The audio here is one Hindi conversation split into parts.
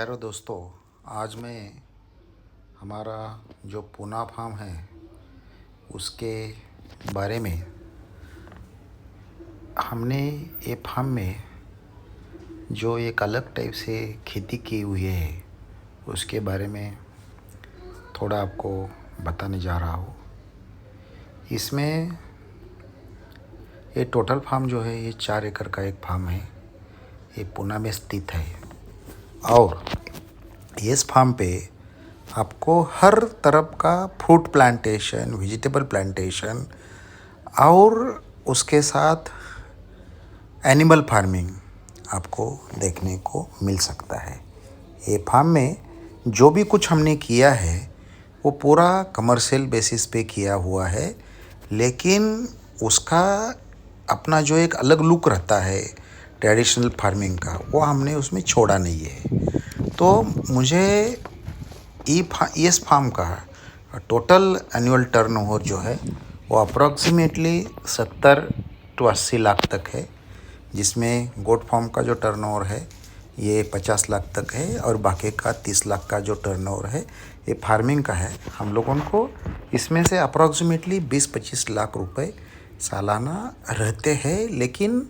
हेलो दोस्तों, आज मैं हमारा जो पूना फार्म है उसके बारे में हमने ये फार्म में जो एक अलग टाइप से खेती की हुई है उसके बारे में थोड़ा आपको बताने जा रहा हूँ। इसमें ये टोटल फार्म जो है ये 4 एकड़ का एक फार्म है। ये पूना में स्थित है और इस फार्म पे आपको हर तरफ का फ्रूट प्लांटेशन, वेजिटेबल प्लांटेशन और उसके साथ एनिमल फार्मिंग आपको देखने को मिल सकता है। ये फार्म में जो भी कुछ हमने किया है वो पूरा कमर्शियल बेसिस पे किया हुआ है, लेकिन उसका अपना जो एक अलग लुक रहता है ट्रेडिशनल फार्मिंग का, वो हमने उसमें छोड़ा नहीं है। तो मुझे इस फार्म का टोटल एनुअल टर्नओवर जो है वो अप्रॉक्सीमेटली 70 to 80 लाख तक है, जिसमें गोट फार्म का जो टर्नओवर है ये 50 लाख तक है और बाकी का 30 लाख का जो टर्नओवर है ये फार्मिंग का है। हम लोगों को इसमें से अप्रॉक्सीमेटली 20-25 लाख रुपए सालाना रहते हैं, लेकिन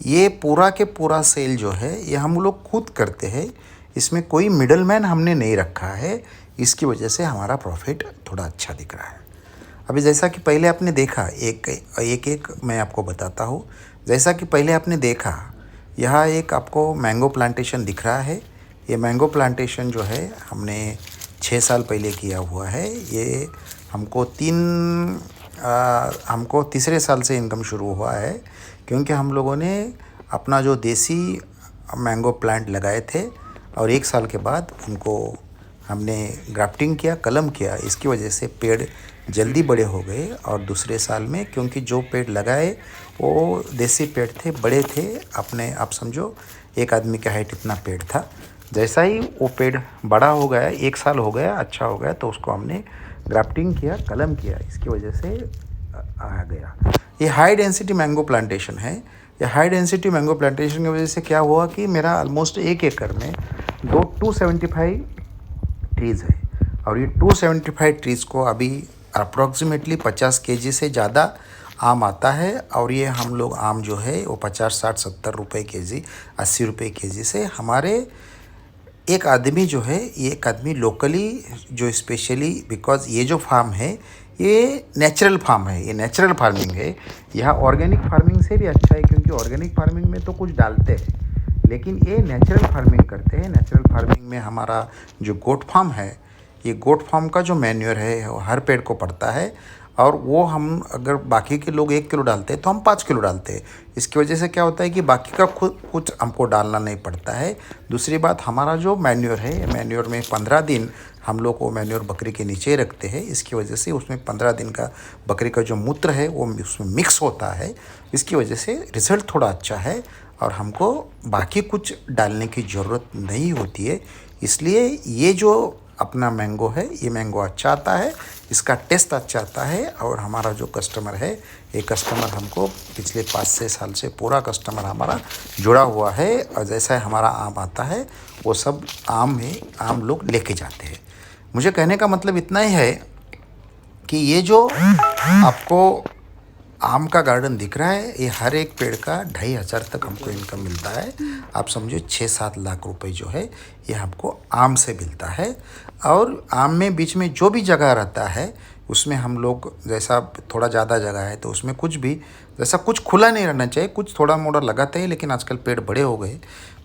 ये पूरा के पूरा सेल जो है ये हम लोग खुद करते हैं। इसमें कोई मिडल मैन हमने नहीं रखा है, इसकी वजह से हमारा प्रॉफिट थोड़ा अच्छा दिख रहा है। अभी जैसा कि पहले आपने देखा, एक मैं आपको बताता हूँ। जैसा कि पहले आपने देखा, यहाँ एक आपको मैंगो प्लांटेशन दिख रहा है। ये मैंगो प्लांटेशन जो है हमने 6 साल पहले किया हुआ है। ये हमको तीसरे साल से इनकम शुरू हुआ है, क्योंकि हम लोगों ने अपना जो देसी मैंगो प्लांट लगाए थे और 1 साल के बाद उनको हमने ग्राफ्टिंग किया, कलम किया। इसकी वजह से पेड़ जल्दी बड़े हो गए और दूसरे साल में, क्योंकि जो पेड़ लगाए वो देसी पेड़ थे, बड़े थे, अपने आप समझो 1 आदमी का हाइट इतना पेड़ था। जैसा ही वो पेड़ बड़ा हो गया, 1 साल हो गया, अच्छा हो गया, तो उसको हमने ग्राफ्टिंग किया, कलम किया। इसकी वजह से आ गया। ये हाई डेंसिटी मैंगो प्लांटेशन है। ये हाई डेंसिटी मैंगो प्लांटेशन की वजह से क्या हुआ कि मेरा ऑलमोस्ट 1 एकड़ में 275 ट्रीज़ है और ये 275 ट्रीज़ को अभी अप्रॉक्सीमेटली 50 केजी से ज़्यादा आम आता है। और ये हम लोग आम जो है वो 50-60-70 रुपये केजी, 80 रुपये केजी से हमारे एक आदमी जो है, ये एक आदमी लोकली जो स्पेशली, बिकॉज ये जो फार्म है ये नेचुरल फार्म है, ये नेचुरल फार्मिंग है। यह ऑर्गेनिक फार्मिंग से भी अच्छा है, क्योंकि ऑर्गेनिक फार्मिंग में तो कुछ डालते हैं, लेकिन ये नेचुरल फार्मिंग करते हैं। नेचुरल फार्मिंग में हमारा जो गोट फार्म है, ये गोट फार्म का जो मैन्योर है वो हर पेड़ को पड़ता है, और वो हम अगर बाकी के लोग 1 किलो डालते हैं तो हम 5 किलो डालते हैं। इसकी वजह से क्या होता है कि बाकी का खुद कुछ हमको डालना नहीं पड़ता है। दूसरी बात, हमारा जो मैन्योर है, मैन्योर में 15 दिन हम लोग वो मैन्योर बकरी के नीचे रखते हैं। इसकी वजह से उसमें 15 दिन का बकरी का जो मूत्र है वो उसमें मिक्स होता है। इसकी वजह से रिज़ल्ट थोड़ा अच्छा है और हमको बाकी कुछ डालने की ज़रूरत नहीं होती है। इसलिए ये जो अपना मैंगो है, ये मैंगो अच्छा आता है, इसका टेस्ट अच्छा आता है। और हमारा जो कस्टमर है, ये कस्टमर हमको पिछले 5-6 साल से पूरा कस्टमर हमारा जुड़ा हुआ है, और जैसा हमारा आम आता है वो सब आम लोग लेके जाते हैं। मुझे कहने का मतलब इतना ही है कि ये जो आपको आम का गार्डन दिख रहा है, ये हर एक पेड़ का 2,500 तक हमको इनकम मिलता है। आप समझो 6-7 लाख रुपए जो है ये हमको आम से मिलता है। और आम में बीच में जो भी जगह रहता है उसमें हम लोग, जैसा थोड़ा ज़्यादा जगह है तो उसमें कुछ भी, जैसा कुछ खुला नहीं रहना चाहिए, कुछ थोड़ा मोड़ा लगाते हैं, लेकिन आजकल पेड़ बड़े हो गए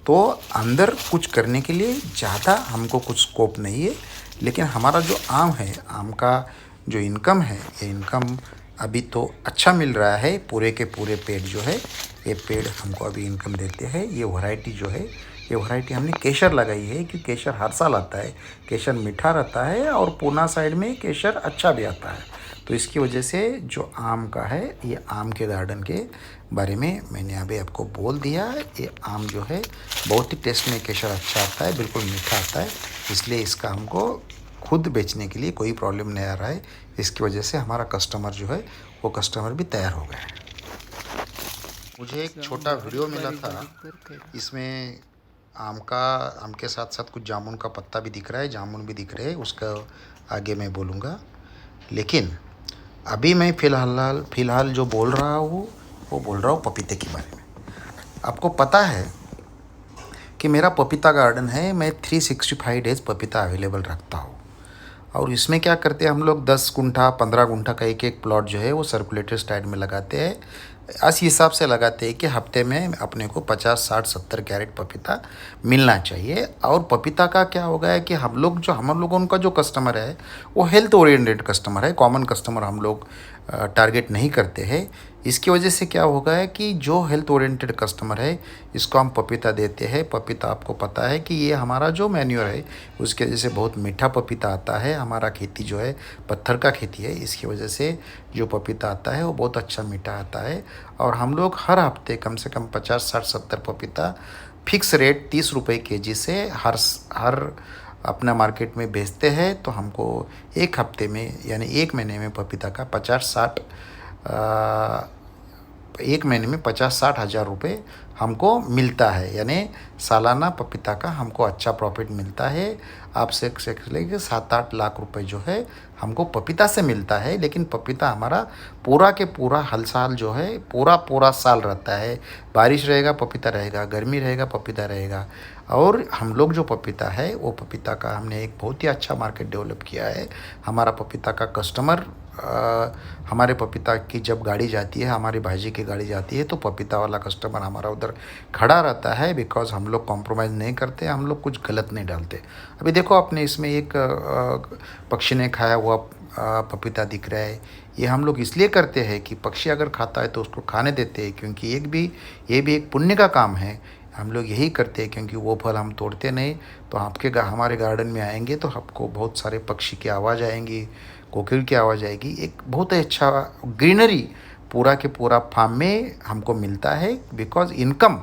तो अंदर कुछ करने के लिए ज़्यादा हमको कुछ स्कोप नहीं है। लेकिन हमारा जो आम है, आम का जो इनकम है, ये इनकम अभी तो अच्छा मिल रहा है। पूरे के पूरे पेड़ जो है, ये पेड़ हमको अभी इनकम देते हैं। ये वैरायटी जो है, ये वैरायटी हमने केसर लगाई है, कि केसर हर साल आता है, केसर मीठा रहता है और पूना साइड में केसर अच्छा भी आता है। तो इसकी वजह से जो आम का है, ये आम के गार्डन के बारे में मैंने अभी आपको बोल दिया। ये आम जो है बहुत ही टेस्ट में केसर अच्छा आता है, बिल्कुल मीठा आता है, इसलिए इसका हमको खुद बेचने के लिए कोई प्रॉब्लम नहीं आ रहा है। इसकी वजह से हमारा कस्टमर जो है वो कस्टमर भी तैयार हो गया है। मुझे एक छोटा वीडियो मिला था, इसमें आम के साथ साथ कुछ जामुन का पत्ता भी दिख रहा है, जामुन भी दिख रहे हैं, उसका आगे मैं बोलूँगा। लेकिन अभी मैं फ़िलहाल जो बोल रहा हूँ वो बोल रहा हूँ पपीते के बारे में। आपको पता है कि मेरा पपीता गार्डन है, मैं 365 डेज़ पपीता अवेलेबल रखता हूँ। और इसमें क्या करते हैं हम लोग, 10 गुंठा 15 गुंठा का एक एक प्लॉट जो है वो सर्कुलेटर स्टाइल में लगाते हैं। इस हिसाब से लगाते हैं कि हफ्ते में अपने को 50 60 70 कैरेट पपीता मिलना चाहिए। और पपीता का क्या होगा है कि हम लोगों का जो कस्टमर है वो हेल्थ ओरिएंटेड कस्टमर है, कॉमन कस्टमर हम लोग टारगेट नहीं करते हैं। इसकी वजह से क्या होगा है कि जो हेल्थ ओरिएंटेड कस्टमर है इसको हम पपीता देते हैं। पपीता आपको पता है कि ये हमारा जो मैन्योर है उसके वजह से बहुत मीठा पपीता आता है। हमारा खेती जो है पत्थर का खेती है, इसकी वजह से जो पपीता आता है वो बहुत अच्छा मीठा आता है। और हम लोग हर हफ्ते कम से कम 50 60 70 पपीता फिक्स रेट 30 रुपये केजी से हर अपना मार्केट में बेचते हैं। तो हमको एक हफ्ते में यानी एक महीने में पपीता का 50-60 एक महीने में 50-60 हज़ार रुपये हमको मिलता है। यानी सालाना पपीता का हमको अच्छा प्रॉफिट मिलता है। आपसे लेके 7-8 लाख रुपए जो है हमको पपीता से मिलता है। लेकिन पपीता हमारा पूरा के पूरा हर साल जो है पूरा साल रहता है। बारिश रहेगा पपीता रहेगा, गर्मी रहेगा पपीता रहेगा। और हम लोग जो पपीता है वो पपीता का हमने एक बहुत ही अच्छा मार्केट डेवलप किया है। हमारा पपीता का कस्टमर हमारे पपीता की जब गाड़ी जाती है, हमारी भाजी की गाड़ी जाती है, तो पपीता वाला कस्टमर हमारा उधर खड़ा रहता है। बिकॉज़ हम लोग कॉम्प्रोमाइज़ नहीं करते, हम लोग कुछ गलत नहीं डालते। अभी देखो आपने इसमें एक पक्षी ने खाया हुआ पपीता दिख रहा है। ये हम लोग इसलिए करते हैं कि पक्षी अगर खाता है तो उसको खाने देते हैं, क्योंकि ये भी एक पुण्य का काम है। हम लोग यही करते हैं क्योंकि वो फल हम तोड़ते नहीं। तो हमारे गार्डन में आएंगे तो आपको बहुत सारे पक्षी की आवाज़ आएंगी, कोकिल की आवाज़ आएगी। एक बहुत ही अच्छा ग्रीनरी पूरा के पूरा फार्म में हमको मिलता है। बिकॉज़ इनकम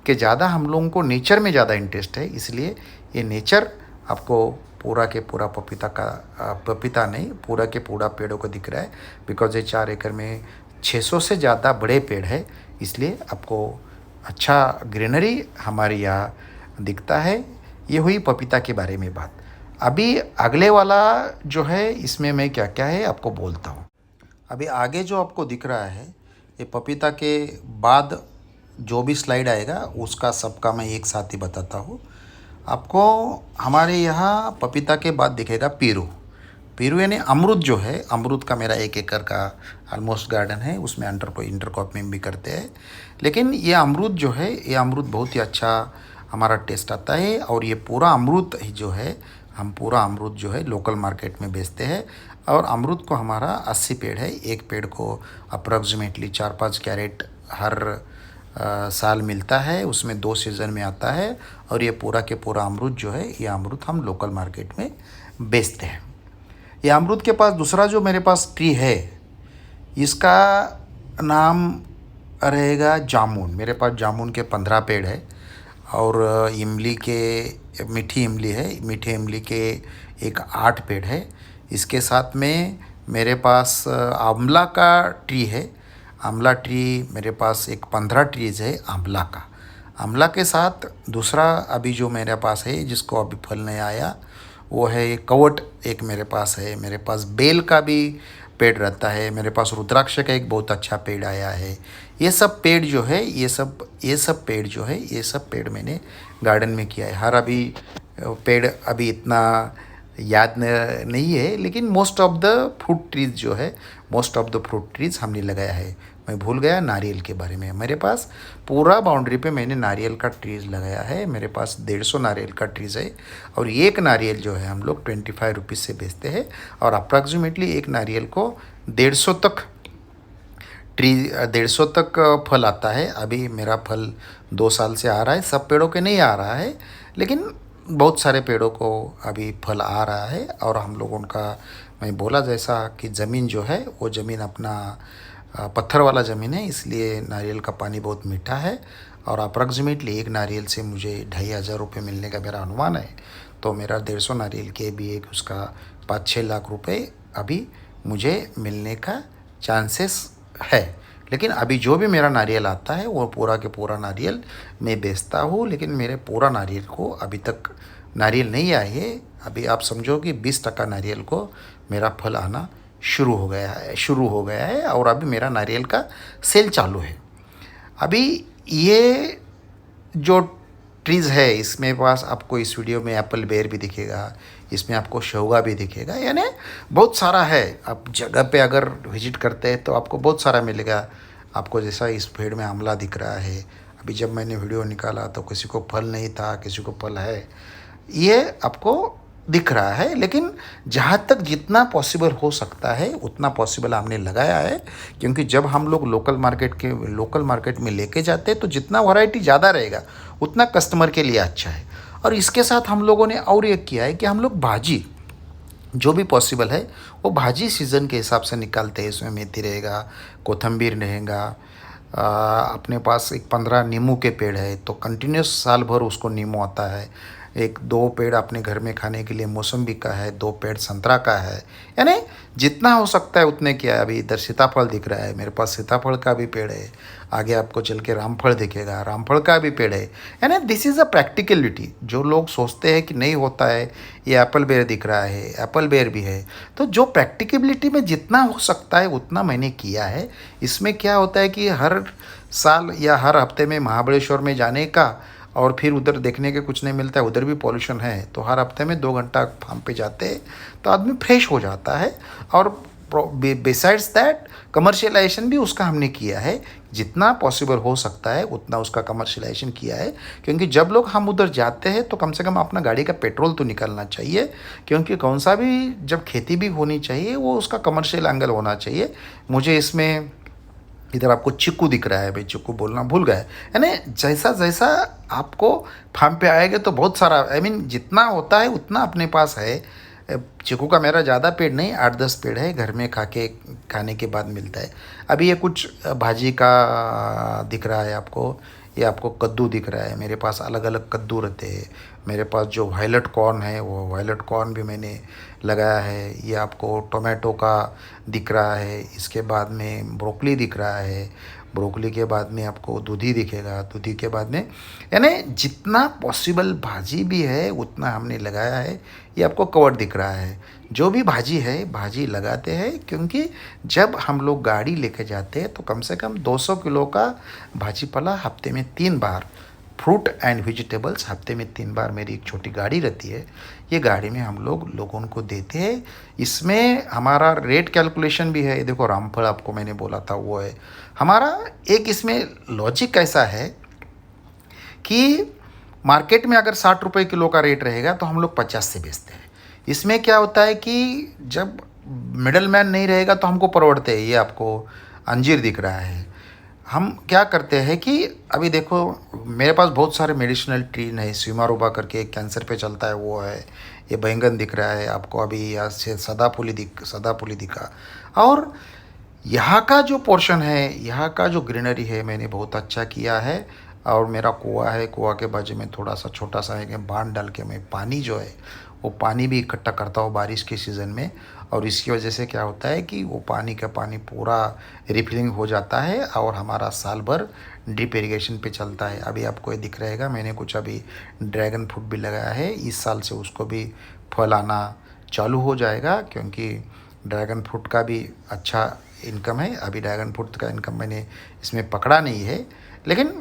के ज़्यादा हम लोगों को नेचर में ज़्यादा इंटरेस्ट है, इसलिए ये नेचर आपको पूरा के पूरा पपीता नहीं पूरा के पूरा पेड़ों को दिख रहा है। बिकॉज़ ये 4 एकड़ में 600 से ज़्यादा बड़े पेड़ है, इसलिए आपको अच्छा ग्रीनरी हमारे यहाँ दिखता है। ये हुई पपीता के बारे में बात। अभी अगले वाला जो है इसमें मैं क्या क्या है आपको बोलता हूँ। अभी आगे जो आपको दिख रहा है ये पपीता के बाद जो भी स्लाइड आएगा उसका सबका मैं एक साथ ही बताता हूँ आपको। हमारे यहाँ पपीता के बाद दिखेगा पीरू। पीरू यानी अमरूद जो है, अमरूद का मेरा 1 एकड़ का ऑलमोस्ट गार्डन है, उसमें इंटरक्रॉपिंग भी करते हैं। लेकिन ये अमरूद जो है ये अमरूद बहुत ही अच्छा हमारा टेस्ट आता है। और ये पूरा अमरूद ही जो है हम पूरा अमरूद जो है लोकल मार्केट में बेचते हैं। और अमरूद को हमारा 80 पेड़ है, एक पेड़ को अप्रॉक्सीमेटली 4-5 कैरेट हर साल मिलता है। उसमें 2 सीज़न में आता है। और ये पूरा के पूरा अमरूद जो है ये अमरूद हम लोकल मार्केट में बेचते हैं। ये अमरूद के पास दूसरा जो मेरे पास ट्री है इसका नाम रहेगा जामुन। मेरे पास जामुन के 15 पेड़ है। और इमली के मीठी इमली है, मीठे इमली के एक 8 पेड़ है। इसके साथ में मेरे पास आंवला का ट्री है। आंवला ट्री मेरे पास एक 15 ट्रीज़ है आंवला का। आंवला के साथ दूसरा अभी जो मेरे पास है जिसको अभी फल नहीं आया वो है कवट एक मेरे पास है। मेरे पास बेल का भी पेड़ रहता है। मेरे पास रुद्राक्ष का एक बहुत अच्छा पेड़ आया है। ये सब पेड़ जो है ये सब पेड़ जो है ये सब पेड़ मैंने गार्डन में किया है। हर अभी पेड़ अभी इतना याद नहीं है, लेकिन most of the fruit trees हमने लगाया है। मैं भूल गया नारियल के बारे में। मेरे पास पूरा बाउंड्री पे मैंने नारियल का ट्रीज़ लगाया है। मेरे पास 150 नारियल का ट्रीज़ है। और एक नारियल जो है हम लोग 25 रुपीज़ से बेचते हैं। और अप्रॉक्सीमेटली एक नारियल को 150 तक फल आता है। अभी मेरा फल 2 साल से आ रहा है, सब पेड़ों के नहीं आ रहा है, लेकिन बहुत सारे पेड़ों को अभी फल आ रहा है। और हम लोगों का मैं बोला जैसा कि ज़मीन जो है वो ज़मीन अपना पत्थर वाला ज़मीन है, इसलिए नारियल का पानी बहुत मीठा है। और अप्रॉक्सीमेटली एक नारियल से मुझे 2500 रुपये मिलने का मेरा अनुमान है। तो मेरा 150 नारियल के भी एक उसका 5-6 लाख रुपए अभी मुझे मिलने का चांसेस है। लेकिन अभी जो भी मेरा नारियल आता है वो पूरा के पूरा नारियल मैं बेचता हूँ, लेकिन मेरे पूरा नारियल को अभी तक नारियल नहीं आए है। अभी आप समझो कि 20% नारियल को मेरा फल आना शुरू हो गया है और अभी मेरा नारियल का सेल चालू है। अभी ये जो ट्रीज़ है इसमें पास आपको इस वीडियो में एप्पल बेर भी दिखेगा, इसमें आपको शौगा भी दिखेगा, यानी बहुत सारा है। आप जगह पे अगर विजिट करते हैं तो आपको बहुत सारा मिलेगा। आपको जैसा इस पेड़ में आंवला दिख रहा है, अभी जब मैंने वीडियो निकाला तो किसी को फल नहीं था, किसी को फल है, ये आपको दिख रहा है। लेकिन जहाँ तक जितना पॉसिबल हो सकता है उतना पॉसिबल हमने लगाया है, क्योंकि जब हम लोग लोकल मार्केट में लेके जाते हैं तो जितना वैरायटी ज़्यादा रहेगा उतना कस्टमर के लिए अच्छा है। और इसके साथ हम लोगों ने और एक किया है कि हम लोग भाजी जो भी पॉसिबल है वो भाजी सीज़न के हिसाब से निकालते हैं। इसमें मेथी रहेगा, कोथंबीर रहेगा, अपने पास एक 15 नींबू के पेड़ है तो कंटिन्यूस साल भर उसको नींबू आता है। एक 2 पेड़ अपने घर में खाने के लिए मौसम्बी का है, 2 पेड़ संतरा का है, यानी जितना हो सकता है उतने किया है। अभी इधर सीताफल दिख रहा है, मेरे पास सीताफल का भी पेड़ है। आगे आपको चल के रामफल दिखेगा, रामफल का भी पेड़ है। यानी दिस इज़ अ प्रैक्टिकलिटी। जो लोग सोचते हैं कि नहीं होता है, ये एप्पल बेर दिख रहा है, एप्पल बेर भी है। तो जो प्रैक्टिकेबिलिटी में जितना हो सकता है उतना मैंने किया है। इसमें क्या होता है कि हर साल या हर हफ्ते में महाबलेश्वर में जाने का और फिर उधर देखने के कुछ नहीं मिलता है, उधर भी पॉल्यूशन है, तो हर हफ्ते में 2 घंटा फार्म पे जाते हैं तो आदमी फ्रेश हो जाता है। और बिसाइड्स दैट कमर्शियलाइजेशन भी उसका हमने किया है, जितना पॉसिबल हो सकता है उतना उसका कमर्शियलाइजेशन किया है। क्योंकि जब लोग हम उधर जाते हैं तो कम से कम अपना गाड़ी का पेट्रोल तो निकलना चाहिए, क्योंकि कौन सा भी जब खेती भी होनी चाहिए वो उसका कमर्शियल एंगल होना चाहिए। मुझे इसमें इधर आपको चिक्कू दिख रहा है, भाई चिक्कू बोलना भूल गए, यानी जैसा जैसा आपको फार्म पे आएगा तो बहुत सारा जितना होता है उतना अपने पास है। चिक्कू का मेरा ज़्यादा पेड़ नहीं, 8-10 पेड़ है, घर में खाने के बाद मिलता है। अभी ये कुछ भाजी का दिख रहा है आपको, ये आपको कद्दू दिख रहा है। मेरे पास अलग अलग कद्दू रहते हैं। मेरे पास जो वायलट कॉर्न है वो वायलट कॉर्न भी मैंने लगाया है। ये आपको टोमेटो का दिख रहा है, इसके बाद में ब्रोकली दिख रहा है, ब्रोकली के बाद में आपको दूधी दिखेगा, दूधी के बाद में, यानी जितना पॉसिबल भाजी भी है उतना हमने लगाया है। ये आपको कवर दिख रहा है। जो भी भाजी है भाजी लगाते हैं, क्योंकि जब हम लोग गाड़ी लेके जाते हैं तो कम से कम 200 किलो का भाजी पाला हफ्ते में 3 बार, फ्रूट एंड वेजिटेबल्स हफ्ते में 3 बार मेरी एक छोटी गाड़ी रहती है, ये गाड़ी में हम लोगों को देते हैं। इसमें हमारा रेट कैलकुलेशन भी है। ये देखो रामफल आपको मैंने बोला था वो है हमारा। एक इसमें लॉजिक ऐसा है कि मार्केट में अगर 60 रुपये किलो का रेट रहेगा तो हम लोग 50 से बेचते हैं। इसमें क्या होता है कि जब मिडल मैन नहीं रहेगा तो हमको परवड़ते हैं। ये आपको अंजीर दिख रहा है। हम क्या करते हैं कि अभी देखो मेरे पास बहुत सारे मेडिसिनल ट्री है। सिमारोबा करके एक कैंसर पे चलता है वो है। ये बैंगन दिख रहा है आपको, अभी यहाँ से सदाफुली दिखा। और यहाँ का जो पोर्शन है, यहाँ का जो ग्रीनरी है मैंने बहुत अच्छा किया है। और मेरा कुआँ है, कुआँ के बाजू में थोड़ा सा छोटा सा है कि बांध डाल के मैं पानी जो है वो पानी भी इकट्ठा करता हूँ बारिश के सीज़न में। और इसकी वजह से क्या होता है कि वो पानी का पानी पूरा रिफिलिंग हो जाता है और हमारा साल भर ड्रिप इरिगेशन पे चलता है। अभी आपको ये दिख रहेगा मैंने कुछ अभी ड्रैगन फ्रूट भी लगाया है। इस साल से उसको भी फल आना चालू हो जाएगा, क्योंकि ड्रैगन फ्रूट का भी अच्छा इनकम है। अभी ड्रैगन फ्रूट का इनकम मैंने इसमें पकड़ा नहीं है, लेकिन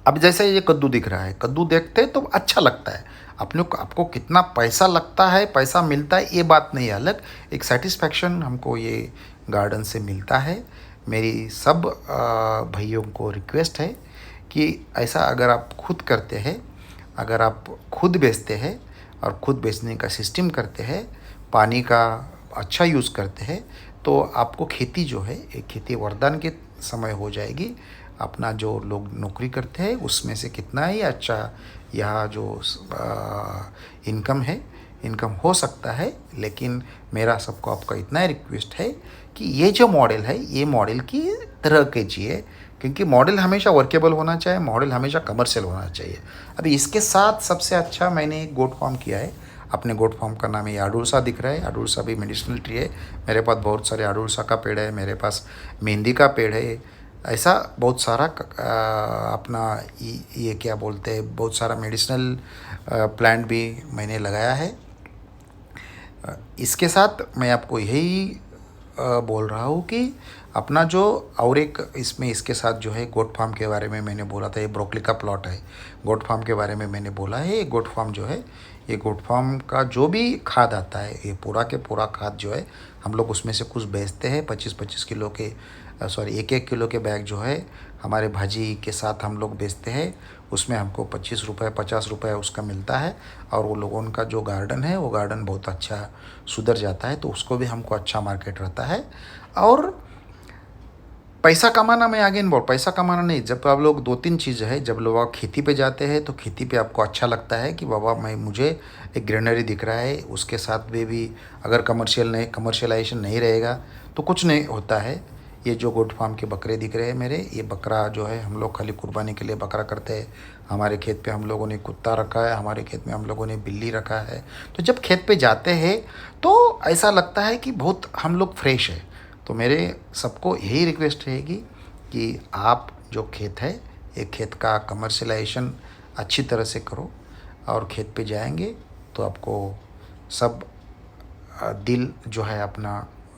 अब जैसे ये कद्दू दिख रहा है, कद्दू देखते तो अच्छा लगता है। आपको कितना पैसा लगता है, पैसा मिलता है, ये बात नहीं है अलग, एक सेटिस्फैक्शन हमको ये गार्डन से मिलता है। मेरी सब भाइयों को रिक्वेस्ट है कि ऐसा अगर आप खुद करते हैं, अगर आप खुद बेचते हैं और खुद बेचने का सिस्टम करते हैं, पानी का अच्छा यूज़ करते हैं, तो आपको खेती जो है एक खेती वरदान के समय हो जाएगी। अपना जो लोग नौकरी करते हैं उसमें से कितना ही अच्छा यह जो इनकम है, इनकम हो सकता है। लेकिन मेरा सबको आपका इतना ही रिक्वेस्ट है कि ये जो मॉडल है ये मॉडल की तरह के जिए, क्योंकि मॉडल हमेशा वर्केबल होना चाहिए, मॉडल हमेशा कमर्शियल होना चाहिए। अभी इसके साथ सबसे अच्छा मैंने एक गोट फार्म किया है। अपने गोट फार्म का नाम है अडुलसा दिख रहा है। अडुलसा भी मेडिसिनल ट्री है। मेरे पास बहुत सारे अडुलसा का पेड़ है, मेरे पास मेहंदी का पेड़ है। ऐसा बहुत सारा अपना ये क्या बोलते हैं, बहुत सारा मेडिसिनल प्लांट भी मैंने लगाया है। इसके साथ मैं आपको यही बोल रहा हूँ कि अपना जो और एक इसमें इसके साथ जो है गोट फार्म के बारे में मैंने बोला था, ये ब्रोकली का प्लॉट है। गोट फार्म के बारे में मैंने बोला है, ये गोट फार्म जो है, ये गोट फार्म का जो भी खाद आता है, ये पूरा के पूरा खाद जो है हम लोग उसमें से कुछ बेचते हैं। 25-25 किलो के सॉरी 1-1 किलो के बैग जो है हमारे भाजी के साथ हम लोग बेचते हैं। उसमें हमको 25 रुपये 50 रुपये उसका मिलता है। और वो लोगों का जो गार्डन है वो गार्डन बहुत अच्छा सुधर जाता है, तो उसको भी हमको अच्छा मार्केट रहता है। और पैसा कमाना, मैं आगे बोल, पैसा कमाना नहीं, जब आप लोग 2-3 चीज़ है, जब लोग आप खेती पे जाते हैं तो खेती पे आपको अच्छा लगता है कि बाबा मुझे एक ग्रीनरी दिख रहा है, उसके साथ में भी अगर कमर्शियलाइजेशन नहीं रहेगा तो कुछ नहीं होता है। ये जो गोट फार्म के बकरे दिख रहे हैं मेरे, ये बकरा जो है हम लोग खाली कुर्बानी के लिए बकरा करते हैं। हमारे खेत पे हम लोगों ने कुत्ता रखा है, हमारे खेत में हम लोगों ने बिल्ली रखा है। तो जब खेत पे जाते हैं तो ऐसा लगता है कि बहुत हम लोग फ्रेश है। तो मेरे सबको यही रिक्वेस्ट रहेगी कि आप जो खेत है, एक खेत का कमर्शियलाइजेशन अच्छी तरह से करो। और खेत पे जाएंगे तो आपको सब दिल जो है अपना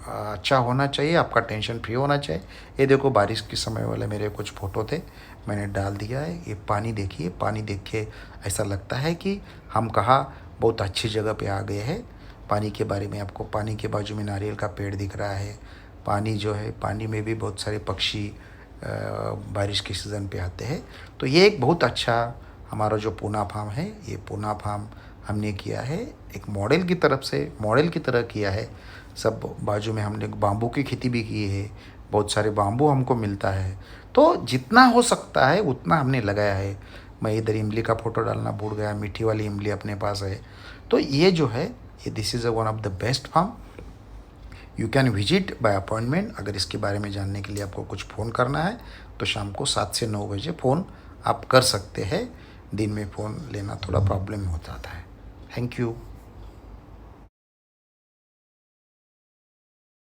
अच्छा होना चाहिए, आपका टेंशन फ्री होना चाहिए। ये देखो बारिश के समय वाले मेरे कुछ फ़ोटो थे, मैंने डाल दिया है। ये पानी देखिए, पानी देख के ऐसा लगता है कि हम कहाँ बहुत अच्छी जगह पे आ गए हैं। पानी के बारे में आपको, पानी के बाजू में नारियल का पेड़ दिख रहा है। पानी जो है, पानी में भी बहुत सारे पक्षी बारिश के सीज़न पे आते हैं। तो ये एक बहुत अच्छा हमारा जो पूना फार्म है, ये पूना फार्म हमने किया है एक मॉडल की तरह किया है। सब बाजू में हमने बाम्बू की खेती भी की है, बहुत सारे बाम्बू हमको मिलता है। तो जितना हो सकता है उतना हमने लगाया है। मैं इधर इमली का फ़ोटो डालना भूल गया, मीठी वाली इमली अपने पास है। तो ये जो है, ये this is one of the best farm. You can visit by appointment. अगर इसके बारे में जानने के लिए आपको कुछ फ़ोन करना है तो शाम को 7 से 9 बजे फ़ोन आप कर सकते हैं। दिन में फ़ोन लेना थोड़ा प्रॉब्लम हो जाता है। Thank you.